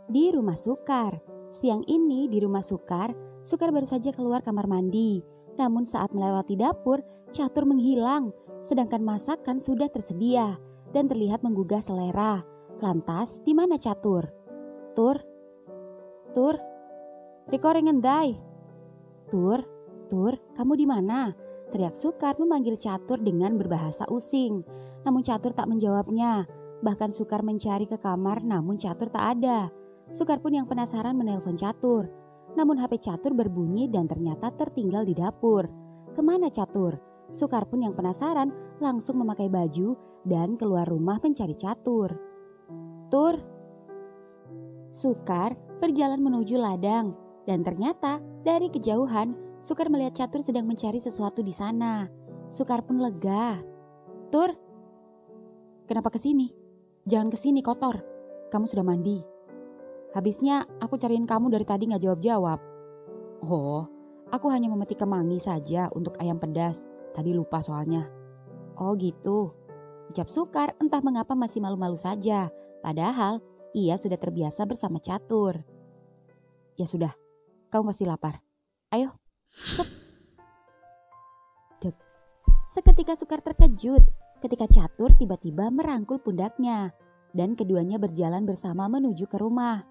Di rumah Sukar. Siang ini di rumah Sukar, Sukar baru saja keluar kamar mandi. Namun saat melewati dapur, Catur menghilang, sedangkan masakan sudah tersedia dan terlihat menggugah selera. Lantas, di mana Catur? Tur, Riko Rengendai. Tur, kamu di mana? Teriak Sukar memanggil Catur dengan berbahasa using. Namun Catur tak menjawabnya. Bahkan Sukar mencari ke kamar namun Catur tak ada. Sukar pun yang penasaran menelpon Catur. Namun HP Catur berbunyi dan ternyata tertinggal di dapur. Kemana Catur? Sukar pun yang penasaran langsung memakai baju dan keluar rumah mencari Catur. Tur. Sukar berjalan menuju ladang dan ternyata dari kejauhan Sukar melihat Catur sedang mencari sesuatu di sana. Sukar pun lega. Tur, kenapa kesini? Jangan kesini kotor. Kamu sudah mandi. Habisnya aku cariin kamu dari tadi gak jawab-jawab. Oh, aku hanya memetik kemangi saja untuk ayam pedas. Tadi lupa soalnya. Oh gitu. Ucap Sukar entah mengapa masih malu-malu saja. Padahal ia sudah terbiasa bersama Catur. Ya sudah, kamu pasti lapar. Ayo. Sep. Dek. Seketika Sukar terkejut ketika Catur tiba-tiba merangkul pundaknya. Dan keduanya berjalan bersama menuju ke rumah.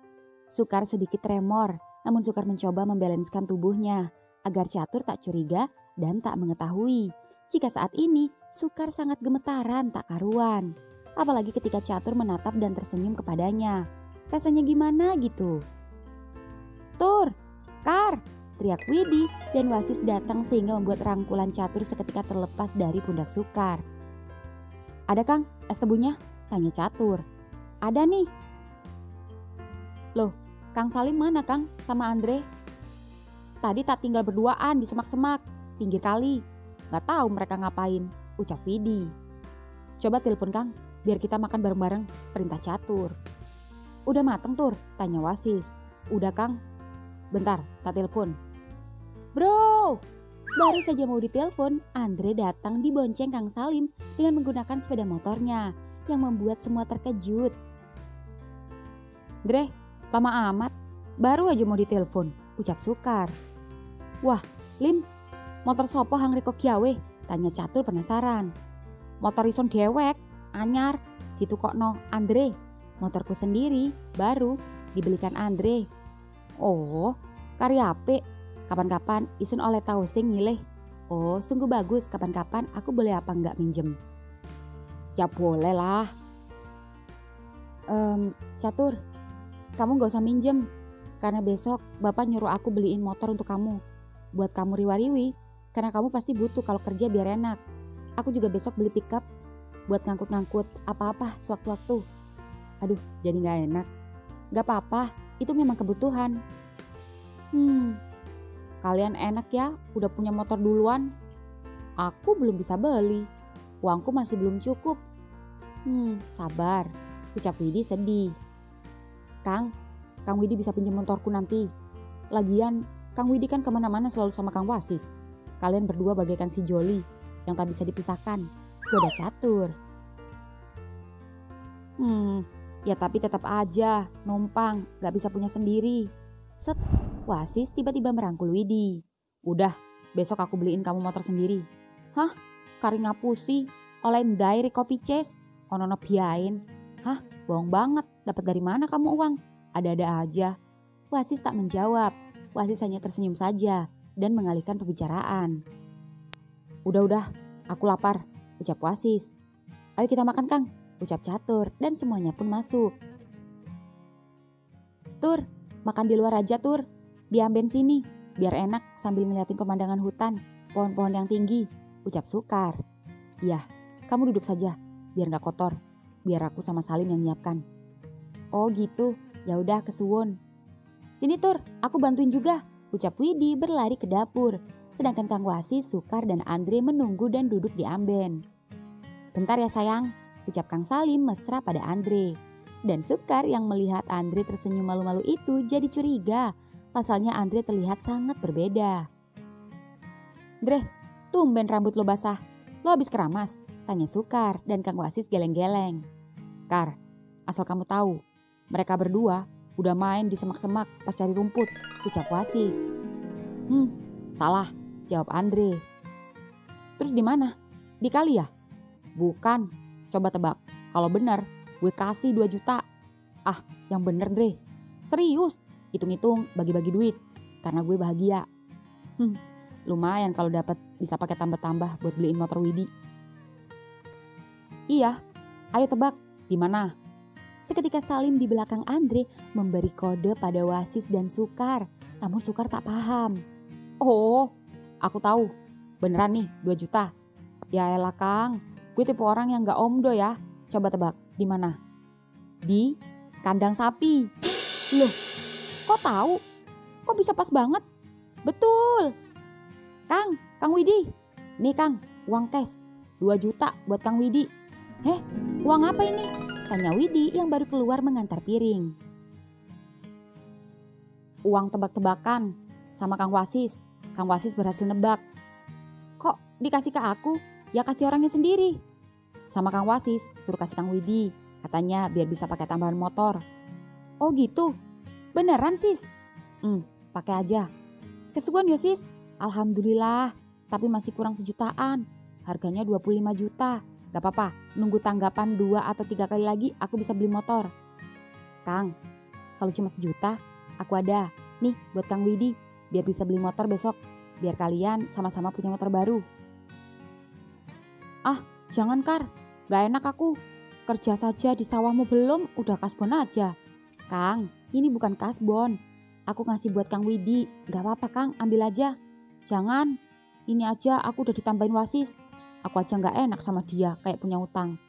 Sukar sedikit tremor, namun Sukar mencoba membalanskan tubuhnya agar Catur tak curiga dan tak mengetahui jika saat ini Sukar sangat gemetaran tak karuan. Apalagi ketika Catur menatap dan tersenyum kepadanya. Rasanya gimana gitu? Tur, Kar, teriak Widi dan Wasis datang sehingga membuat rangkulan Catur seketika terlepas dari pundak Sukar. Ada Kang, es tebunya? Tanya Catur. Ada nih. Loh, Kang Salim mana Kang sama Andre? Tadi tak tinggal berduaan di semak-semak, pinggir kali. Gak tahu mereka ngapain, ucap Widi. Coba telepon Kang, biar kita makan bareng-bareng, perintah Catur. Udah mateng Tur, tanya Wasis. Udah Kang. Bentar, tak telepon. Bro, baru saja mau ditelepon, Andre datang dibonceng Kang Salim dengan menggunakan sepeda motornya yang membuat semua terkejut. Dre, lama amat, baru aja mau ditelepon, ucap Sukar. Wah, Lim, motor sopo hang Riko Kiawe? Tanya Catur penasaran. Motor ison dewek, anyar, gitu kok no, Andre. Motorku sendiri, baru, dibelikan Andre. Oh, karya ape, kapan-kapan isun oleh tahu sing ngileh. Oh, sungguh bagus, kapan-kapan aku boleh apa enggak minjem? Ya boleh lah. Catur, kamu gak usah minjem, karena besok bapak nyuruh aku beliin motor untuk kamu. Buat kamu riwa-riwi, karena kamu pasti butuh kalau kerja biar enak. Aku juga besok beli pickup buat ngangkut-ngangkut apa-apa sewaktu-waktu. Aduh, jadi gak enak. Gak apa-apa, itu memang kebutuhan. Kalian enak ya, udah punya motor duluan. Aku belum bisa beli, uangku masih belum cukup. Sabar, ucap Widi sedih. Kang Widi bisa pinjam motorku nanti. Lagian, Kang Widi kan kemana-mana selalu sama Kang Wasis. Kalian berdua bagaikan si Joli yang tak bisa dipisahkan. Goda Catur. Ya tapi tetap aja, numpang, gak bisa punya sendiri. Set, Wasis tiba-tiba merangkul Widi. Udah, besok aku beliin kamu motor sendiri. Hah? Kari ngapusi, oleh ndai kopi ces, ono biain. Hah? Bohong banget, dapat dari mana kamu uang? Ada-ada aja. Wasis tak menjawab. Wasis hanya tersenyum saja dan mengalihkan pembicaraan. Udah, aku lapar, ucap Wasis. Ayo kita makan Kang, ucap Catur dan semuanya pun masuk. Tur, makan di luar aja Tur, diamben sini, biar enak sambil ngeliatin pemandangan hutan, pohon-pohon yang tinggi, ucap Sukar. Iya, kamu duduk saja, biar gak kotor. Biar aku sama Salim yang nyiapkan. Oh gitu, ya udah kesuwun. Sini Tur, aku bantuin juga, ucap Widi berlari ke dapur. Sedangkan Kang Wasis, Sukar dan Andre menunggu dan duduk di amben. Bentar ya sayang, ucap Kang Salim mesra pada Andre. Dan Sukar yang melihat Andre tersenyum malu-malu itu jadi curiga. Pasalnya Andre terlihat sangat berbeda. Dre, tumben rambut lo basah. Lo habis keramas? Tanya Sukar dan Kang Wasis geleng-geleng. Kar, asal kamu tahu, mereka berdua Udah main di semak-semak pas cari rumput, ucap Wasis. Salah, jawab Andre. Terus di mana? Di kali ya? Bukan, coba tebak. Kalau benar, gue kasih 2 juta. Ah, yang bener Dre. Serius, hitung-hitung bagi-bagi duit. Karena gue bahagia. Lumayan kalau dapat bisa pakai tambah-tambah buat beliin motor Widi. Iya, ayo tebak, di mana? Seketika Salim di belakang Andre memberi kode pada Wasis dan Sukar. Namun Sukar tak paham. Oh, aku tahu. Beneran nih 2 juta. Ya elah Kang, gue tipe orang yang gak omdo ya. Coba tebak, di mana? Di kandang sapi. Loh, kok tahu? Kok bisa pas banget? Betul. Kang Widi. Nih Kang, uang cash. 2 juta buat Kang Widi. Heh, uang apa ini? Tanya Widi yang baru keluar mengantar piring. Uang tebak-tebakan sama Kang Wasis. Kang Wasis berhasil nebak. Kok dikasih ke aku? Ya kasih orangnya sendiri. Sama Kang Wasis suruh kasih Kang Widi. Katanya biar bisa pakai tambahan motor. Oh gitu? Beneran sis? Pakai aja. Kesuguhan yo sis? Alhamdulillah. Tapi masih kurang 1 jutaan. Harganya 25 juta. Gak apa-apa, nunggu tanggapan 2 atau 3 kali lagi aku bisa beli motor. Kang, kalau cuma 1 juta, aku ada. Nih buat Kang Widi, biar bisa beli motor besok. Biar kalian sama-sama punya motor baru. Ah, jangan Kar, gak enak aku. Kerja saja di sawahmu belum, udah kasbon aja. Kang, ini bukan kasbon. Aku ngasih buat Kang Widi, gak apa-apa Kang, ambil aja. Jangan, ini aja aku udah ditambahin Wasis. Aku aja gak enak sama dia kayak punya utang.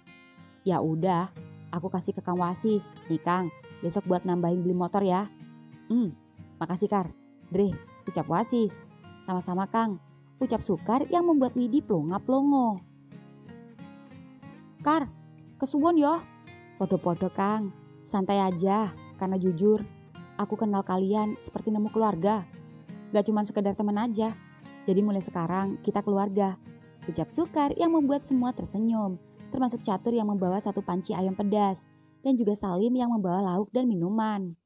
Ya udah, aku kasih ke Kang Wasis. Nih Kang, besok buat nambahin beli motor ya. Makasih Kar. Dre, ucap Wasis. Sama-sama Kang, ucap Sukar yang membuat Widi plonga-plongo. Kar, kesuwun yo. Podo-podo Kang, santai aja. Karena jujur, aku kenal kalian seperti nemu keluarga. Gak cuma sekedar teman aja. Jadi mulai sekarang kita keluarga. Ucap Sukar yang membuat semua tersenyum, termasuk Catur yang membawa 1 panci ayam pedas, dan juga Salim yang membawa lauk dan minuman.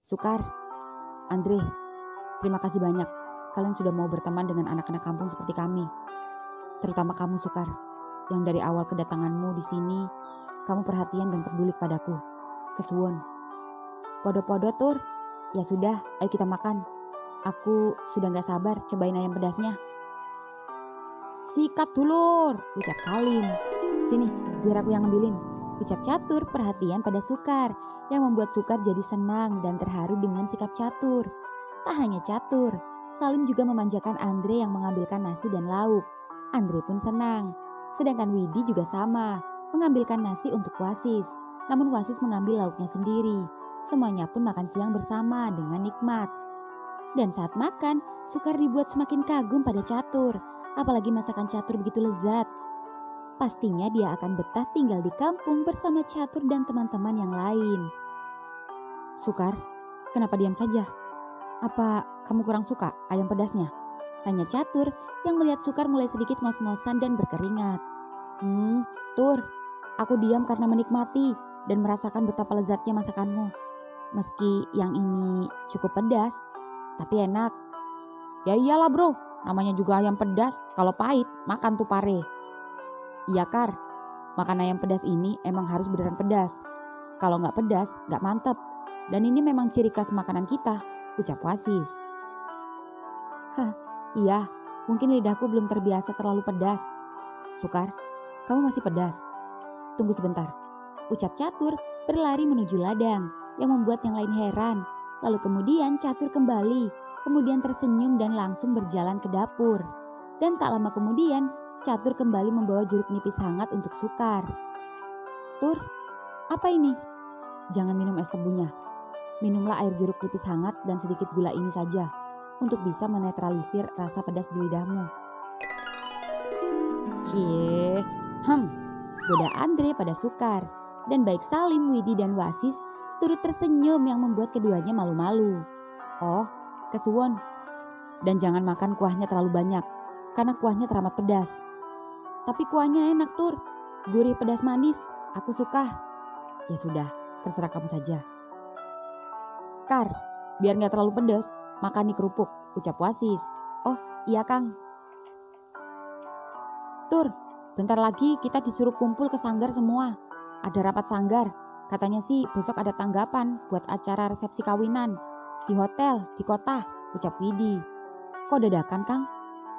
Sukar, Andre, terima kasih banyak. Kalian sudah mau berteman dengan anak-anak kampung seperti kami. Terutama kamu Sukar, yang dari awal kedatanganmu di sini, kamu perhatian dan peduli padaku. Kesuwun. Podo-podo Tur, ya sudah, ayo kita makan. Aku sudah gak sabar cobain ayam pedasnya. Sikat dulur, ucap Salim. Sini, biar aku yang ngambilin, ucap Catur perhatian pada Sukar, yang membuat Sukar jadi senang dan terharu dengan sikap Catur. Tak hanya Catur, Salim juga memanjakan Andre yang mengambilkan nasi dan lauk. Andre pun senang. Sedangkan Widi juga sama, mengambilkan nasi untuk Wasis. Namun Wasis mengambil lauknya sendiri. Semuanya pun makan siang bersama dengan nikmat. Dan saat makan, Sukar dibuat semakin kagum pada Catur. Apalagi masakan Catur begitu lezat. Pastinya dia akan betah tinggal di kampung bersama Catur dan teman-teman yang lain. Sukar, kenapa diam saja? Apa kamu kurang suka ayam pedasnya? Tanya Catur yang melihat Sukar mulai sedikit ngos-ngosan dan berkeringat. Tur, aku diam karena menikmati dan merasakan betapa lezatnya masakanmu. Meski yang ini cukup pedas, tapi enak. Ya iyalah bro, namanya juga ayam pedas, kalau pahit makan tuh pare. Iya Kar, makan ayam pedas ini emang harus beneran pedas. Kalau nggak pedas, nggak mantep. Dan ini memang ciri khas makanan kita, ucap Wasis. Iya, mungkin lidahku belum terbiasa terlalu pedas. Sukar, kamu masih pedas? Tunggu sebentar, ucap Catur berlari menuju ladang yang membuat yang lain heran. Lalu kemudian Catur kembali, kemudian tersenyum dan langsung berjalan ke dapur. Dan tak lama kemudian Catur kembali membawa jeruk nipis hangat untuk Sukar. Tur, apa ini? Jangan minum es tebunya. Minumlah air jeruk nipis hangat dan sedikit gula ini saja untuk bisa menetralisir rasa pedas di lidahmu. Cie, goda Andre pada Sukar. Dan baik Salim, Widi dan Wasis turut tersenyum yang membuat keduanya malu-malu. Oh, kesuwon. Dan jangan makan kuahnya terlalu banyak, karena kuahnya teramat pedas. Tapi kuahnya enak Tur, gurih pedas manis, aku suka. Ya sudah, terserah kamu saja. Kar, biar gak terlalu pedes, makan nih kerupuk, ucap Wasis. Oh iya Kang. Tur, bentar lagi kita disuruh kumpul ke sanggar semua. Ada rapat sanggar, katanya sih besok ada tanggapan buat acara resepsi kawinan. Di hotel, di kota, ucap Widi. Kok dadakan Kang?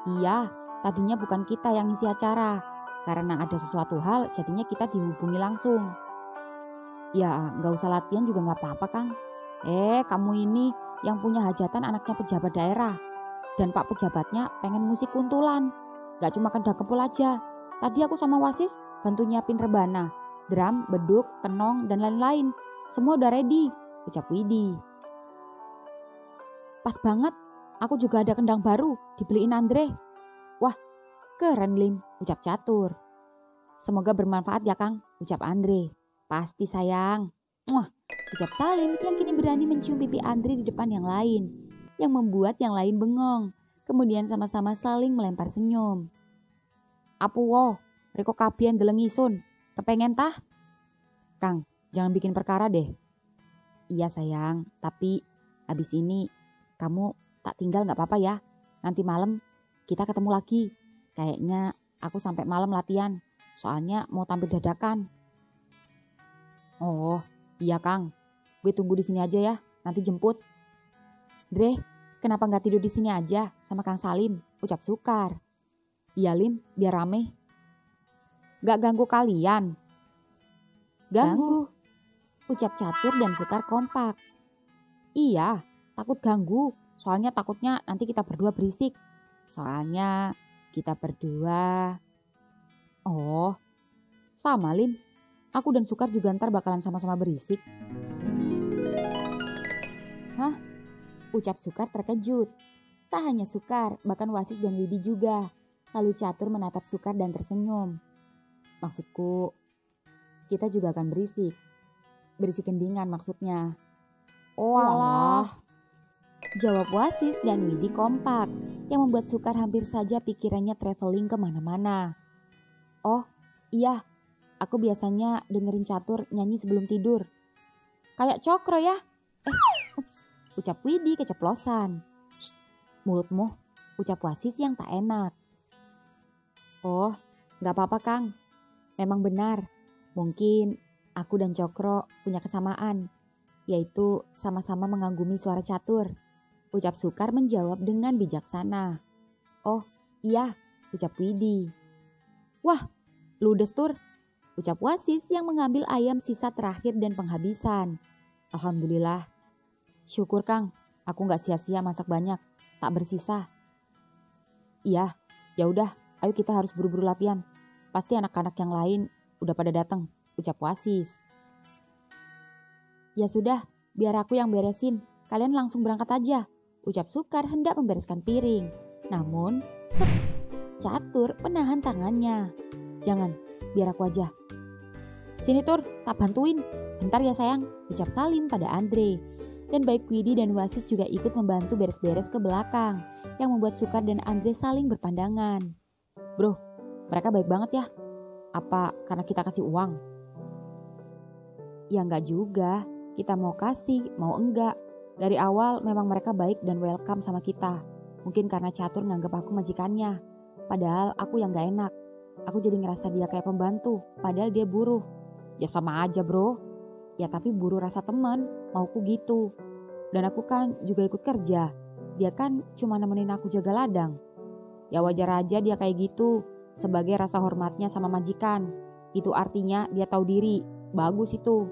Iya, tadinya bukan kita yang ngisi acara. Karena ada sesuatu hal jadinya kita dihubungi langsung. Ya gak usah latihan juga gak apa-apa Kang. Kamu ini yang punya hajatan anaknya pejabat daerah. Dan Pak pejabatnya pengen musik kuntulan. Gak cuma kedak kepul aja. Tadi aku sama Wasis bantu nyiapin rebana, drum, beduk, kenong, dan lain-lain. Semua udah ready, ucap Widi. Pas banget, aku juga ada kendang baru, dibeliin Andre. Wah, keren Lim, ucap Catur. Semoga bermanfaat ya Kang, ucap Andre. Pasti sayang. Muah, ucap Salim yang kini berani mencium pipi Andre di depan yang lain. Yang membuat yang lain bengong. Kemudian sama-sama saling melempar senyum. Apu wo, reko kabian deleng isun. Kepengen tah? Kang, jangan bikin perkara deh. Iya sayang, tapi abis ini kamu tak tinggal gak apa-apa ya. Nanti malam kita ketemu lagi. Kayaknya aku sampai malam latihan. Soalnya mau tampil dadakan. Oh iya Kang, gue tunggu di sini aja ya. Nanti jemput. Dre, kenapa gak tidur di sini aja sama Kang Salim? Ucap Sukar. Iya Lim, biar rame. Gak ganggu kalian? Ganggu. Ucap Catur dan Sukar kompak. Iya, takut ganggu. Soalnya takutnya nanti kita berdua berisik. Soalnya kita berdua. Oh, sama Lim. Aku dan Sukar juga ntar bakalan sama-sama berisik. Hah? Ucap Sukar terkejut. Tak hanya Sukar, bahkan Wasis dan Widi juga. Lalu Catur menatap Sukar dan tersenyum. Maksudku, kita juga akan berisik. Berisik kendingan maksudnya. Oh alah. Jawab Wasis dan Widi kompak. Yang membuat Sukar hampir saja pikirannya traveling kemana-mana. Oh iya, aku biasanya dengerin Catur nyanyi sebelum tidur. Kayak Cokro ya. Ups, ucap Widi keceplosan. Shh, mulutmu, ucap Wasis yang tak enak. Oh, gak apa-apa Kang. Memang benar, mungkin aku dan Cokro punya kesamaan, yaitu sama-sama mengagumi suara Catur. Ucap Sukar menjawab dengan bijaksana. Oh iya, ucap Widi. Wah, ludes Tur, ucap Wasis yang mengambil ayam sisa terakhir dan penghabisan. Alhamdulillah. Syukur Kang, aku gak sia-sia masak banyak, tak bersisa. Iya, ya udah, ayo kita harus buru-buru latihan. Pasti anak-anak yang lain udah pada datang, ucap Wasis. Ya sudah, biar aku yang beresin, kalian langsung berangkat aja, ucap Sukar hendak membereskan piring. Namun, set, Catur menahan tangannya. Jangan, biar aku aja. Sini Tur, tak bantuin. Bentar ya sayang, ucap Salim pada Andre. Dan baik Widi dan Wasis juga ikut membantu beres-beres ke belakang, yang membuat Sukar dan Andre saling berpandangan. Bro, mereka baik banget ya. Apa karena kita kasih uang? Ya enggak juga, kita mau kasih, mau enggak. Dari awal memang mereka baik dan welcome sama kita. Mungkin karena Catur nganggap aku majikannya. Padahal aku yang gak enak. Aku jadi ngerasa dia kayak pembantu, padahal dia buruh. Ya sama aja bro. Ya tapi buruh rasa temen, mauku gitu. Dan aku kan juga ikut kerja. Dia kan cuma nemenin aku jaga ladang. Ya wajar aja dia kayak gitu, sebagai rasa hormatnya sama majikan. Itu artinya dia tahu diri, bagus itu.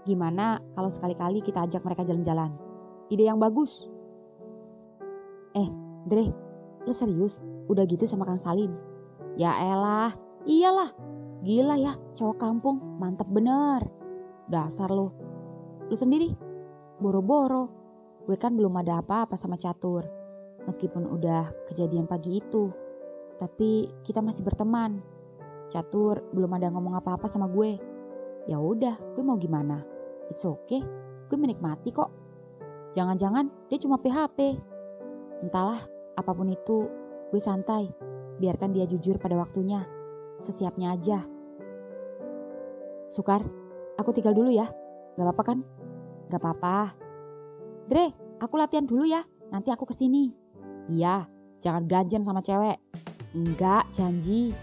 Gimana kalau sekali-kali kita ajak mereka jalan-jalan? Ide yang bagus. Dre, lu serius? Udah gitu sama Kang Salim? Ya elah, iyalah. Gila ya, cowok kampung, mantep bener. Dasar lu. Lu sendiri? Boro-boro. Gue kan belum ada apa-apa sama Catur. Meskipun udah kejadian pagi itu. Tapi kita masih berteman. Catur belum ada ngomong apa-apa sama gue. Ya udah, gue mau gimana? It's okay, gue menikmati kok. Jangan-jangan dia cuma PHP. Entahlah, apapun itu, gue santai. Biarkan dia jujur pada waktunya. Sesiapnya aja. Sukar, aku tinggal dulu ya. Gak apa-apa kan? Gak apa-apa. Dre, aku latihan dulu ya, nanti aku kesini. Iya, jangan ganjen sama cewek. Enggak, janji.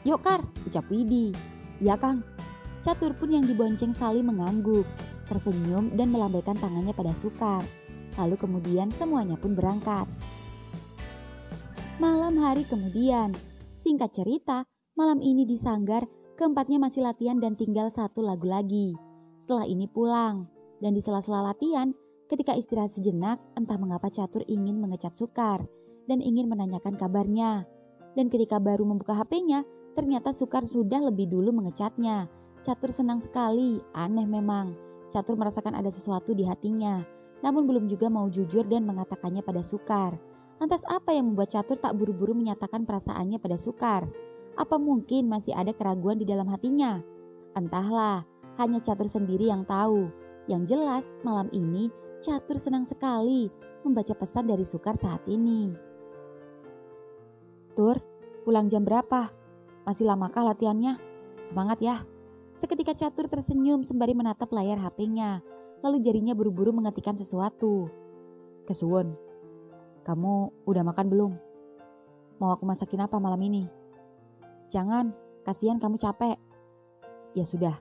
Yuk Kar, ucap Widi. Iya Kang. Catur pun yang dibonceng Salim mengangguk, tersenyum dan melambaikan tangannya pada Sukar. Lalu kemudian semuanya pun berangkat. Malam hari kemudian, singkat cerita, malam ini di Sanggar, keempatnya masih latihan dan tinggal satu lagu lagi. Setelah ini pulang, dan di sela-sela latihan, ketika istirahat sejenak, entah mengapa Catur ingin mengecat Sukar dan ingin menanyakan kabarnya. Dan ketika baru membuka HP-nya, ternyata Sukar sudah lebih dulu mengecatnya. Catur senang sekali, aneh memang. Catur merasakan ada sesuatu di hatinya, namun belum juga mau jujur dan mengatakannya pada Sukar. Lantas apa yang membuat Catur tak buru-buru menyatakan perasaannya pada Sukar? Apa mungkin masih ada keraguan di dalam hatinya? Entahlah, hanya Catur sendiri yang tahu. Yang jelas malam ini Catur senang sekali membaca pesan dari Sukar saat ini. Tur, pulang jam berapa? Masih lamakah latihannya? Semangat ya. Seketika Catur tersenyum sembari menatap layar HP-nya, lalu jarinya buru-buru mengetikkan sesuatu. Kesuwun, kamu udah makan belum? Mau aku masakin apa malam ini? Jangan, kasihan kamu capek. Ya sudah,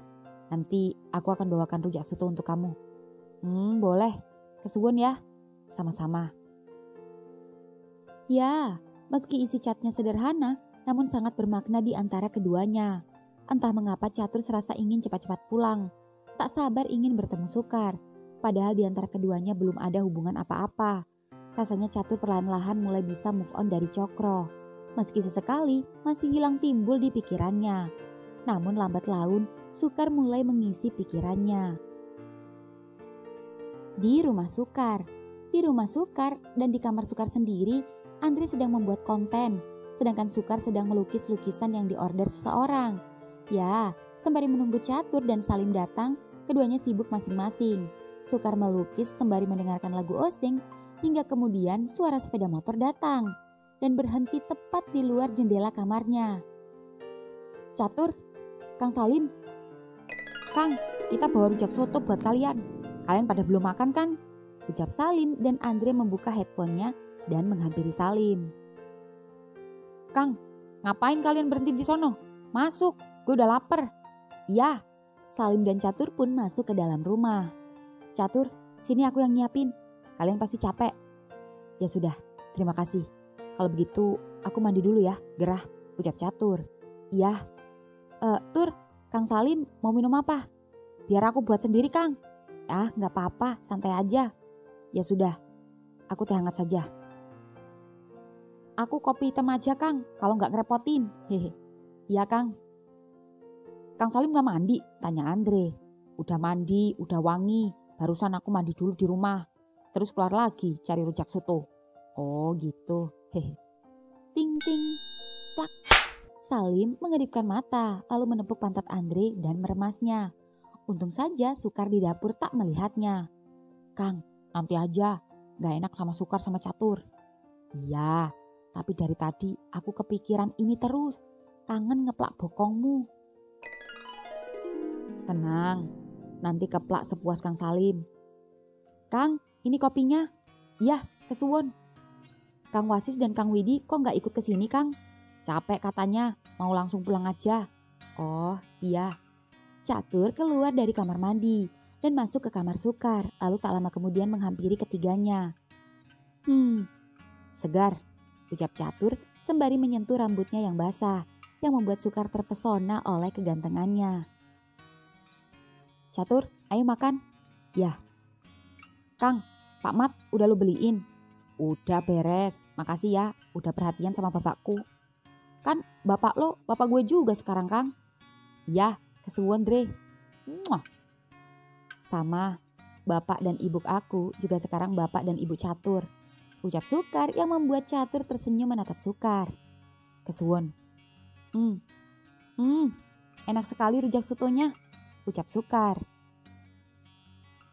nanti aku akan bawakan rujak soto untuk kamu. Boleh. Kesuwun ya. Sama-sama. Ya, meski isi chatnya sederhana, namun sangat bermakna di antara keduanya. Entah mengapa Catur serasa ingin cepat-cepat pulang. Tak sabar ingin bertemu Sukar. Padahal di antara keduanya belum ada hubungan apa-apa. Rasanya Catur perlahan-lahan mulai bisa move on dari Cokro. Meski sesekali masih hilang timbul di pikirannya. Namun lambat laun Sukar mulai mengisi pikirannya. Di rumah Sukar dan di kamar Sukar sendiri, Andre sedang membuat konten. Sedangkan Sukar sedang melukis lukisan yang diorder seseorang. Ya, sembari menunggu Catur dan Salim datang, keduanya sibuk masing-masing. Sukar melukis sembari mendengarkan lagu osing, hingga kemudian suara sepeda motor datang dan berhenti tepat di luar jendela kamarnya. Catur, Kang Salim. Kang, kita bawa rujak soto buat kalian. Kalian pada belum makan kan? Ucap Salim dan Andre membuka headphone-nya dan menghampiri Salim. Kang, ngapain kalian berhenti di sono? Masuk, gue udah lapar. Iya, Salim dan Catur pun masuk ke dalam rumah. Catur, sini aku yang nyiapin. Kalian pasti capek. Ya sudah, terima kasih. Kalau begitu, aku mandi dulu ya, gerah, ucap Catur. Iya. Tur, Kang Salim mau minum apa? Biar aku buat sendiri, Kang. Ah, gak apa-apa, santai aja. Ya sudah, aku teh hangat saja. Aku kopi hitam aja, Kang, kalau gak ngerepotin. Hehe. Iya, Kang. Kang Salim gak mandi? Tanya Andre. Udah mandi, udah wangi. Barusan aku mandi dulu di rumah. Terus keluar lagi cari rujak soto. Oh gitu. Hehe. Ting ting. Plak. Salim mengedipkan mata lalu menepuk pantat Andre dan meremasnya. Untung saja Sukar di dapur tak melihatnya. Kang, nanti aja. Gak enak sama Sukar sama Catur. Iya, tapi dari tadi aku kepikiran ini terus. Kangen ngeplak bokongmu. Tenang, nanti keplak sepuas Kang Salim. Kang, ini kopinya. Iya, kesuwun. Kang Wasis dan Kang Widi kok gak ikut ke sini, Kang? Capek katanya, mau langsung pulang aja. Oh, iya. Catur keluar dari kamar mandi dan masuk ke kamar Sukar, lalu tak lama kemudian menghampiri ketiganya. Segar, ucap Catur sembari menyentuh rambutnya yang basah, yang membuat Sukar terpesona oleh kegantengannya. Catur, ayo makan. Ya. Kang, Pak Mat udah lu beliin? Udah beres, makasih ya udah perhatian sama bapakku. Kan bapak lo, bapak gue juga sekarang, Kang. Iya, kesuwun Dre. Muah. Sama, bapak dan ibu aku juga sekarang bapak dan ibu Catur. Ucap Sukar yang membuat Catur tersenyum menatap Sukar. Kesuwun. Enak sekali rujak sotonya. Ucap Sukar.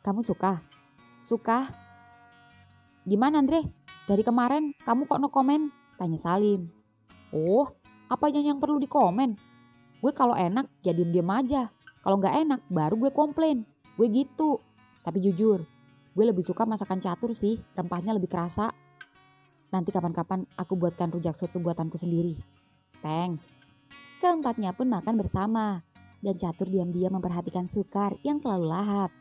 Kamu suka? Suka? Gimana Andre? Dari kemarin kamu kok no komen? Tanya Salim. Oh, apanya yang perlu dikomen? Gue kalau enak ya diem-diem aja. Kalau gak enak baru gue komplain. Gue gitu. Tapi jujur, gue lebih suka masakan catur sih, rempahnya lebih kerasa. Nanti kapan-kapan aku buatkan rujak soto buatanku sendiri. Thanks. Keempatnya pun makan bersama. Dan Catur diam-diam memperhatikan Sukar yang selalu lahap.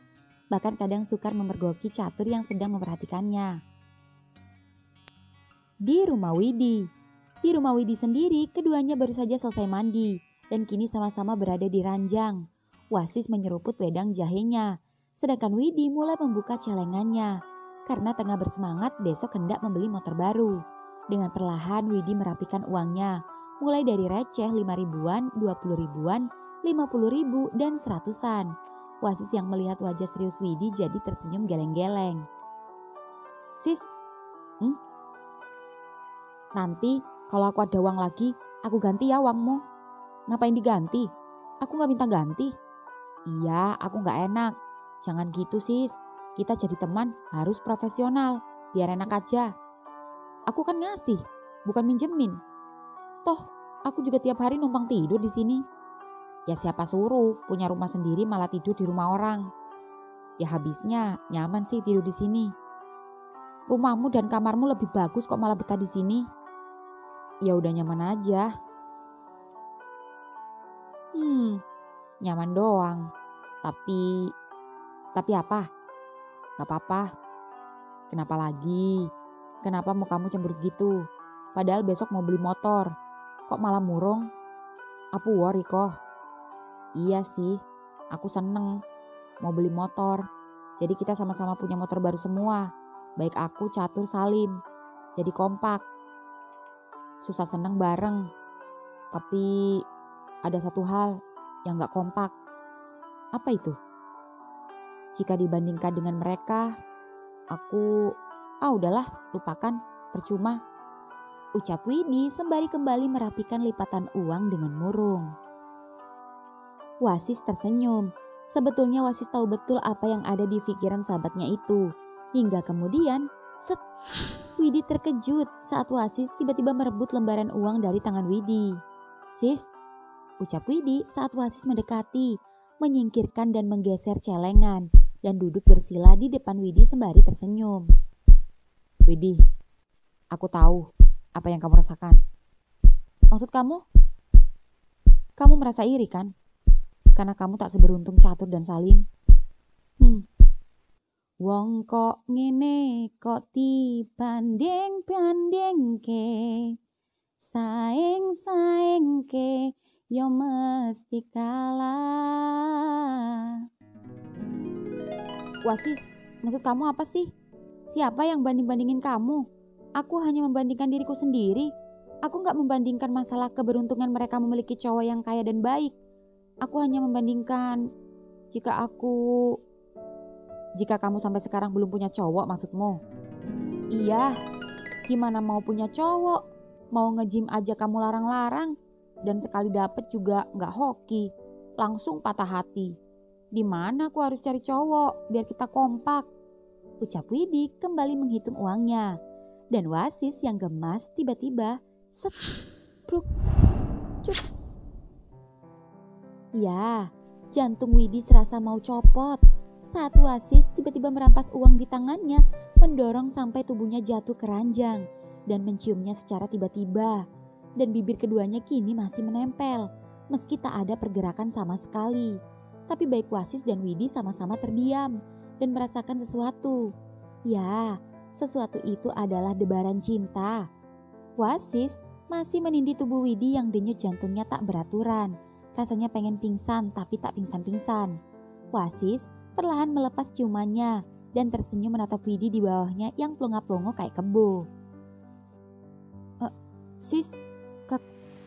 Bahkan kadang Sukar memergoki Catur yang sedang memperhatikannya. Di rumah Widi. Di rumah Widi sendiri, keduanya baru saja selesai mandi. Dan kini sama-sama berada di ranjang. Wasis menyeruput wedang jahenya. Sedangkan Widi mulai membuka celengannya. Karena tengah bersemangat besok hendak membeli motor baru. Dengan perlahan Widi merapikan uangnya. Mulai dari receh 5 ribuan, 20 ribuan, 50 ribu, dan 100-an. Wasis yang melihat wajah serius Widi jadi tersenyum geleng-geleng. Sis, nanti kalau aku ada uang lagi, aku ganti ya uangmu. Ngapain diganti? Aku gak minta ganti. Iya, aku gak enak. Jangan gitu sis, kita jadi teman harus profesional, biar enak aja. Aku kan ngasih, bukan minjemin. Toh, aku juga tiap hari numpang tidur di sini. Ya siapa suruh punya rumah sendiri malah tidur di rumah orang. Ya habisnya nyaman sih tidur di sini. Rumahmu dan kamarmu lebih bagus kok malah betah di sini. Ya udah nyaman aja. Nyaman doang. Tapi apa? Gak apa-apa. Kenapa lagi? Kenapa mau kamu cemberut gitu? Padahal besok mau beli motor. Kok malah murung? Aku worry kok. Iya sih, aku seneng mau beli motor. Jadi kita sama-sama punya motor baru semua. Baik aku, Catur, Salim. Jadi kompak. Susah seneng bareng. Tapi ada satu hal yang gak kompak. Apa itu? Jika dibandingkan dengan mereka, aku... udahlah, lupakan, percuma. Ucap Widi sembari kembali merapikan lipatan uang dengan murung. Wasis tersenyum. Sebetulnya Wasis tahu betul apa yang ada di pikiran sahabatnya itu. Hingga kemudian, set, Widi terkejut saat Wasis tiba-tiba merebut lembaran uang dari tangan Widi. Sis, ucap Widi saat Wasis mendekati, menyingkirkan dan menggeser celengan, dan duduk bersila di depan Widi sembari tersenyum. Widi, aku tahu apa yang kamu rasakan. Maksud kamu? Kamu merasa iri kan? Karena kamu tak seberuntung Catur dan Salim. Wong kok ngene kok dibanding-banding ke, saing ke yo mesti kalah. Wasis, maksud kamu apa sih? Siapa yang banding-bandingin kamu? Aku hanya membandingkan diriku sendiri. Aku gak membandingkan masalah keberuntungan mereka memiliki cowok yang kaya dan baik. Aku hanya membandingkan jika kamu sampai sekarang belum punya cowok maksudmu? Iya, gimana mau punya cowok? Mau nge-gym aja kamu larang-larang. Dan sekali dapet juga gak hoki. Langsung patah hati. Di mana aku harus cari cowok biar kita kompak? Ucap Widi kembali menghitung uangnya. Dan Wasis yang gemas tiba-tiba setruk, cups. Ya, jantung Widi serasa mau copot saat Wasis tiba-tiba merampas uang di tangannya, mendorong sampai tubuhnya jatuh ke ranjang dan menciumnya secara tiba-tiba. Dan bibir keduanya kini masih menempel, meski tak ada pergerakan sama sekali. Tapi baik Wasis dan Widi sama-sama terdiam dan merasakan sesuatu. Ya, sesuatu itu adalah debaran cinta. Wasis masih menindih tubuh Widi yang denyut jantungnya tak beraturan. Rasanya pengen pingsan tapi tak pingsan-pingsan. Wasis perlahan melepas ciumannya dan tersenyum menatap Widi di bawahnya yang plonga-plongo kayak kebo. Sis,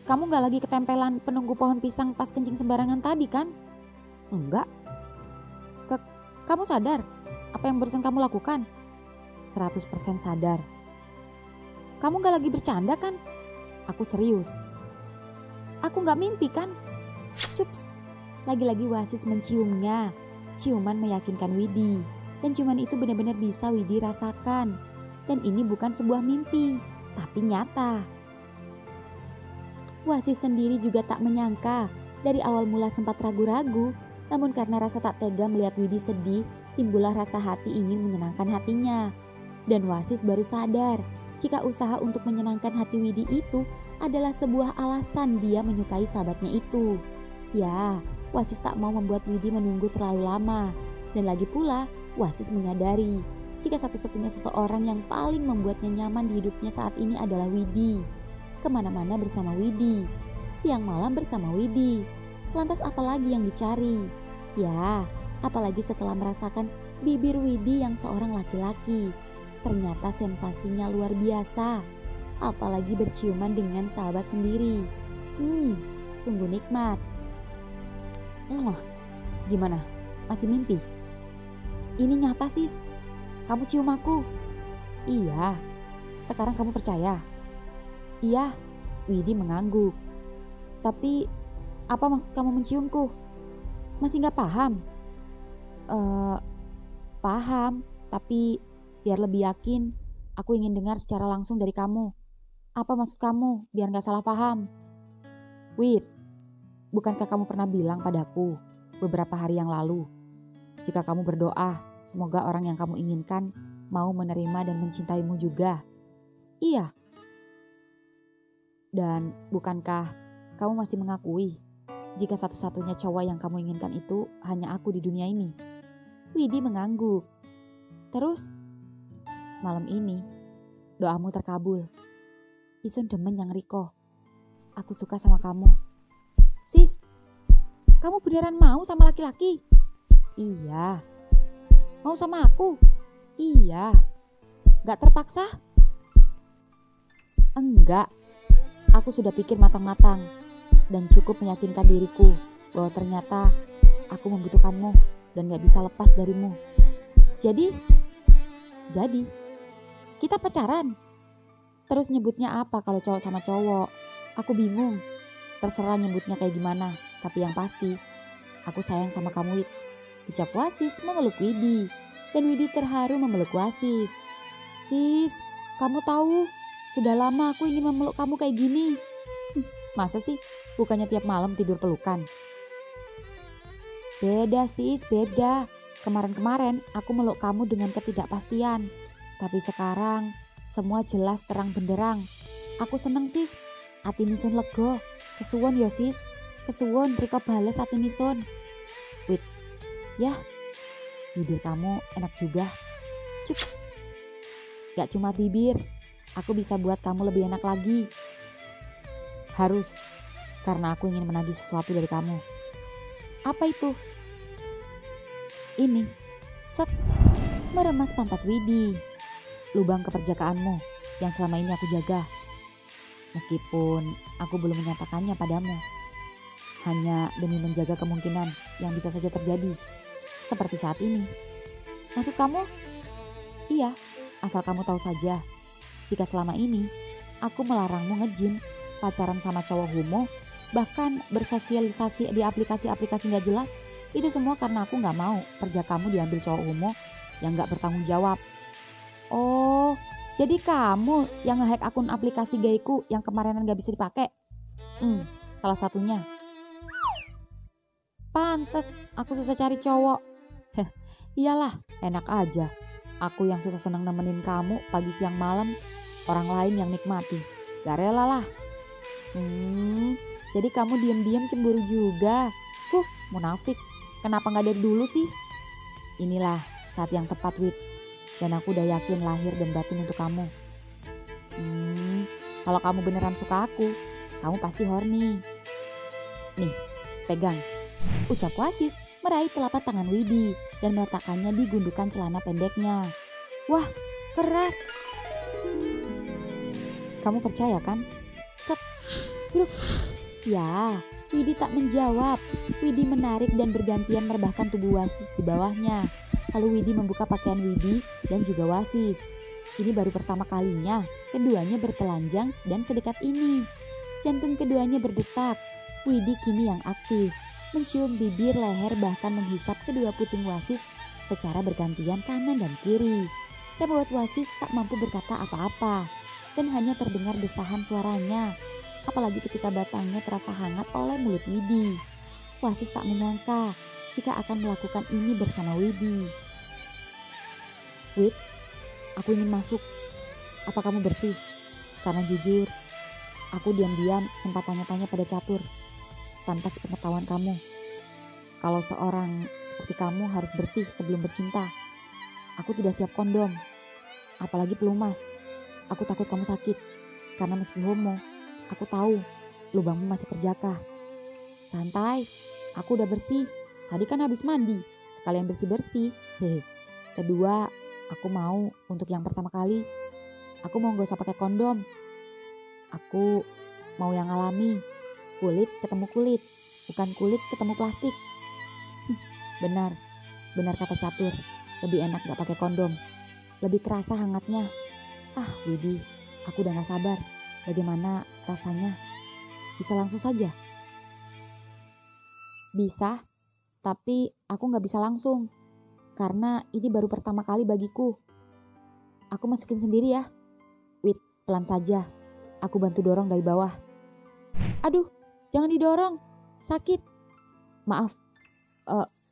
kamu gak lagi ketempelan penunggu pohon pisang pas kencing sembarangan tadi kan? Enggak. Kamu sadar apa yang barusan kamu lakukan? 100% sadar. Kamu gak lagi bercanda kan? Aku serius. Aku gak mimpi kan? Cups, lagi-lagi Wasis menciumnya. Ciuman meyakinkan Widi. Dan ciuman itu benar-benar bisa Widi rasakan. Dan ini bukan sebuah mimpi, tapi nyata. Wasis sendiri juga tak menyangka. Dari awal mula sempat ragu-ragu. Namun karena rasa tak tega melihat Widi sedih, Timbullah rasa hati ingin menyenangkan hatinya. Dan Wasis baru sadar jika usaha untuk menyenangkan hati Widi itu adalah sebuah alasan dia menyukai sahabatnya itu. Ya, Wasis tak mau membuat Widi menunggu terlalu lama. Dan lagi pula, Wasis menyadari jika satu-satunya seseorang yang paling membuatnya nyaman di hidupnya saat ini adalah Widi. Kemana-mana bersama Widi, siang malam bersama Widi. Lantas apalagi yang dicari? Ya, apalagi setelah merasakan bibir Widi yang seorang laki-laki. Ternyata sensasinya luar biasa. Apalagi berciuman dengan sahabat sendiri. Sungguh nikmat. Gimana? Masih mimpi? Ini nyata sis. Kamu cium aku. Iya. Sekarang kamu percaya? Iya. Widi mengangguk. Tapi apa maksud kamu menciumku? Masih gak paham? Paham. Tapi biar lebih yakin, aku ingin dengar secara langsung dari kamu. Apa maksud kamu? Biar gak salah paham. Wid, bukankah kamu pernah bilang padaku beberapa hari yang lalu, jika kamu berdoa, semoga orang yang kamu inginkan mau menerima dan mencintaimu juga? Iya. Dan bukankah kamu masih mengakui jika satu-satunya cowok yang kamu inginkan itu hanya aku di dunia ini? Widi mengangguk. Terus, malam ini doamu terkabul. Isun demen yang Riko. Aku suka sama kamu. Sis, kamu beneran mau sama laki-laki? Iya. Mau sama aku? Iya. Gak terpaksa? Enggak. Aku sudah pikir matang-matang dan cukup meyakinkan diriku bahwa ternyata aku membutuhkanmu dan gak bisa lepas darimu. Jadi kita pacaran. Terus nyebutnya apa kalau cowok sama cowok? Aku bingung. Terserah nyebutnya kayak gimana. Tapi yang pasti, aku sayang sama kamu, Wid. Ucap Wasis memeluk Widi. Dan Widi terharu memeluk Wasis. Sis, kamu tahu, sudah lama aku ingin memeluk kamu kayak gini. Masa sih? Bukannya tiap malam tidur pelukan? Beda sis, beda. Kemarin-kemarin aku meluk kamu dengan ketidakpastian. Tapi sekarang semua jelas terang benderang. Aku seneng sis. Atinisun lego. Kesuwon yo sis. Kesuwon Riko bales atinisun. Wait. Ya. Bibir kamu enak juga. Cups. Gak cuma bibir. Aku bisa buat kamu lebih enak lagi. Harus. Karena aku ingin menagih sesuatu dari kamu. Apa itu? Ini. Set. Meremas pantat Widi. Lubang keperjakaanmu yang selama ini aku jaga. Meskipun aku belum menyatakannya padamu. Hanya demi menjaga kemungkinan yang bisa saja terjadi. Seperti saat ini. Maksud kamu? Iya, asal kamu tahu saja. Jika selama ini aku melarangmu ngejim, pacaran sama cowok homo, bahkan bersosialisasi di aplikasi-aplikasi gak jelas, itu semua karena aku gak mau kerja kamu diambil cowok homo yang gak bertanggung jawab. Oh, jadi kamu yang ngehack akun aplikasi gayku yang kemarinan gak bisa dipakai? Salah satunya. Pantes, aku susah cari cowok. Iyalah, enak aja. Aku yang susah senang nemenin kamu pagi siang malam, orang lain yang nikmati. Gak rela lah. Jadi kamu diam-diam cemburu juga. Munafik. Kenapa gak dari dulu sih? Inilah saat yang tepat, Wid. Dan aku udah yakin lahir dan batin untuk kamu. Kalau kamu beneran suka aku, kamu pasti horny. Nih, pegang. Ucap Wasis meraih telapak tangan Widi dan meletakkannya di gundukan celana pendeknya. Wah, keras. Kamu percaya kan? Set. Bruk. Ya, Widi tak menjawab. Widi menarik dan bergantian merebahkan tubuh Wasis di bawahnya. Lalu Widi membuka pakaian Widi dan juga Wasis. Ini baru pertama kalinya keduanya bertelanjang dan sedekat ini. Jantung keduanya berdetak. Widi kini yang aktif, mencium bibir, leher, bahkan menghisap kedua puting Wasis secara bergantian kanan dan kiri. Dan membuat Wasis tak mampu berkata apa-apa dan hanya terdengar desahan suaranya. Apalagi ketika batangnya terasa hangat oleh mulut Widi. Wasis tak menyangka jika akan melakukan ini bersama Widi. Wit, aku ingin masuk. Apa kamu bersih? Karena jujur, aku diam-diam sempat tanya-tanya pada Catur. Tanpa sepengetahuan kamu. Kalau seorang seperti kamu harus bersih sebelum bercinta. Aku tidak siap kondom. Apalagi pelumas. Aku takut kamu sakit. Karena meski homo, aku tahu lubangmu masih perjaka. Santai, aku udah bersih. Tadi kan habis mandi, sekalian bersih-bersih. Hehe. Kedua, aku mau untuk yang pertama kali, aku mau gak usah pakai kondom. Aku mau yang alami, kulit ketemu kulit, bukan kulit ketemu plastik. Benar, benar kata Catur. Lebih enak gak pakai kondom. Lebih kerasa hangatnya. Widih, aku udah gak sabar. Bagaimana rasanya? Bisa langsung saja? Bisa, tapi aku gak bisa langsung. Karena ini baru pertama kali bagiku. Aku masukin sendiri ya. Wit, pelan saja. Aku bantu dorong dari bawah. Aduh, jangan didorong. Sakit. Maaf.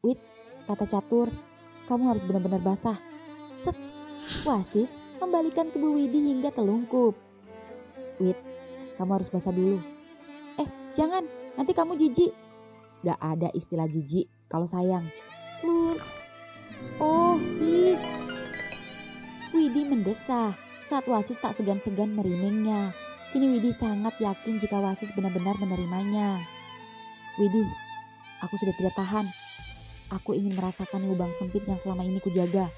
Wit, kata Catur. Kamu harus benar-benar basah. Set. Wasis membalikan tubuh Widi hingga telungkup. Wit, kamu harus basah dulu. Jangan, nanti kamu jijik. Gak ada istilah jijik kalau sayang. Slur. Oh, sis. Widi mendesah saat Wasis tak segan-segan merimingnya. Kini Widi sangat yakin jika Wasis benar-benar menerimanya. Widi, aku sudah tidak tahan. Aku ingin merasakan lubang sempit yang selama ini kujaga.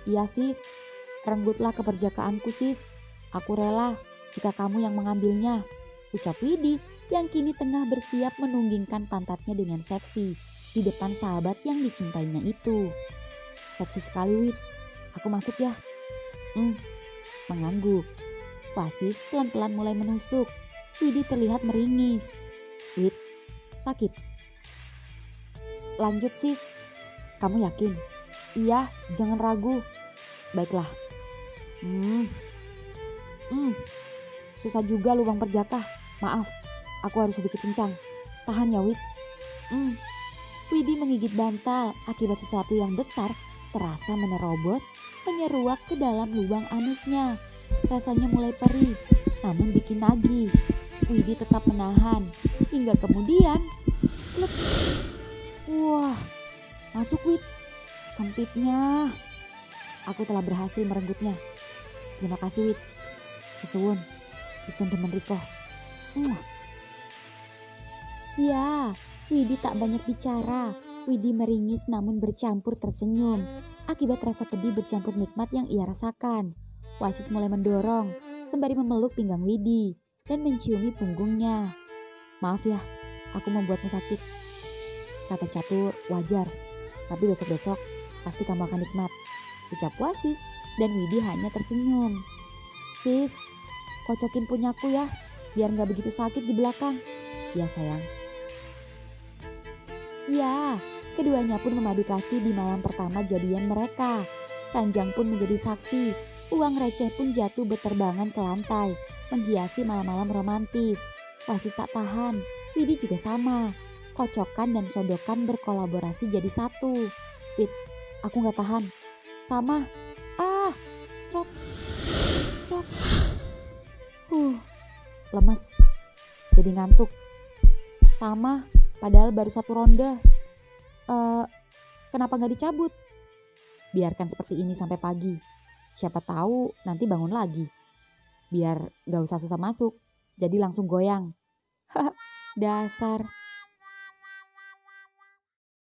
Iya sis, renggutlah keperjakaanku sis. Aku rela jika kamu yang mengambilnya. Ucap Widi yang kini tengah bersiap menunggingkan pantatnya dengan seksi di depan sahabat yang dicintainya itu. Seksi sekali Wid, aku masuk ya. Mengangguk. Wasis pelan-pelan mulai menusuk. Widi terlihat meringis. Wid, sakit? Lanjut sis. Kamu yakin? Iya, jangan ragu. Baiklah. Susah juga lubang perjaka. Maaf, aku harus sedikit kencang. Tahan ya Wid. Widi menggigit bantal akibat sesuatu yang besar terasa menerobos, menyeruak ke dalam lubang anusnya. Rasanya mulai perih, namun bikin nagih. Widi tetap menahan, hingga kemudian klep. Wah, masuk Wid. Sempitnya. Aku telah berhasil merenggutnya. Terima kasih Wid. Kesuwun, isun demen Riko. Ya, Widi tak banyak bicara. Widi meringis namun bercampur tersenyum. Akibat rasa pedih bercampur nikmat yang ia rasakan. Wasis mulai mendorong, sembari memeluk pinggang Widi dan menciumi punggungnya. Maaf ya, aku membuatmu sakit. Kata Catur, wajar. Tapi besok-besok pasti kamu akan nikmat. Ucap Wasis dan Widi hanya tersenyum. Sis, kocokin punyaku ya, biar gak begitu sakit di belakang. Ya sayang. Ya, keduanya pun memadu kasih di malam pertama jadian mereka. Ranjang pun menjadi saksi. Uang receh pun jatuh berterbangan ke lantai, menghiasi malam-malam romantis. Wasis tak tahan, Widi juga sama. Kocokan dan sodokan berkolaborasi jadi satu. Wid, aku gak tahan. Sama. Strok. Lemes. Jadi ngantuk. Sama, padahal baru satu ronde. Kenapa gak dicabut? Biarkan seperti ini sampai pagi. Siapa tahu nanti bangun lagi. Biar gak usah susah masuk. Jadi langsung goyang. Dasar.